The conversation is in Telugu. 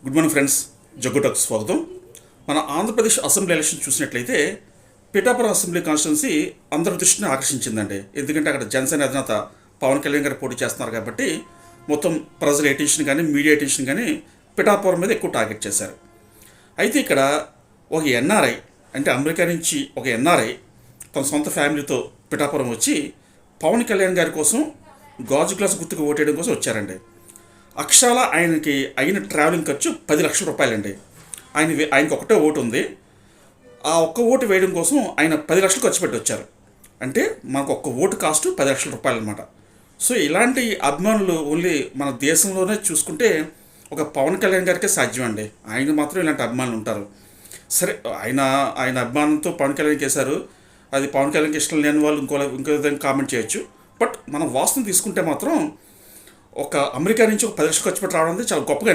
గుడ్ మార్నింగ్ ఫ్రెండ్స్, జగ్గుటకు స్వాగతం. మన ఆంధ్రప్రదేశ్ అసెంబ్లీ ఎలక్షన్ చూసినట్లయితే పిఠాపురం అసెంబ్లీ కాన్స్టిట్యున్సీ అందరి దృష్టిని ఆకర్షించిందండి. ఎందుకంటే అక్కడ జనసేన అధినేత పవన్ కళ్యాణ్ గారు పోటీ చేస్తున్నారు కాబట్టి మొత్తం ప్రజల అటెన్షన్ కానీ మీడియా అటెన్షన్ కానీ పిఠాపురం మీద ఎక్కువ టార్గెట్ చేశారు. అయితే ఇక్కడ ఒక ఎన్ఆర్ఐ, అంటే అమెరికా నుంచి ఒక ఎన్ఆర్ఐ తన సొంత ఫ్యామిలీతో పిఠాపురం వచ్చి పవన్ కళ్యాణ్ గారి కోసం గాజు గ్లాస్ గుర్తుకు ఓటేయడం కోసం వచ్చారండి. అక్షరాల ఆయనకి అయిన ట్రావెలింగ్ ఖర్చు 10 లక్షల రూపాయలండి. ఆయనకి ఒకటే ఓటు ఉంది. ఆ ఒక్క ఓటు వేయడం కోసం ఆయన 10 లక్షలు ఖర్చు పెట్టి వచ్చారు. అంటే మనకు ఒక్క ఓటు కాస్ట్ 10 లక్షల రూపాయలు అనమాట. సో ఇలాంటి అభిమానులు ఓన్లీ మన దేశంలోనే చూసుకుంటే ఒక పవన్ కళ్యాణ్ గారికే సాధ్యం అండి. ఆయన మాత్రం ఇలాంటి అభిమానులు ఉంటారు. సరే, ఆయన అభిమానంతో పవన్ కళ్యాణ్ చేశారు. అది పవన్ కళ్యాణ్కి ఇష్టం లేని వాళ్ళు ఇంకో విధంగా కామెంట్ చేయొచ్చు. బట్ మనం వాస్తవం తీసుకుంటే మాత్రం ఒక అమెరికా నుంచి ఒక 10 లక్షలు ఖర్చు పెట్టి రావడం అనేది చాలా గొప్పగా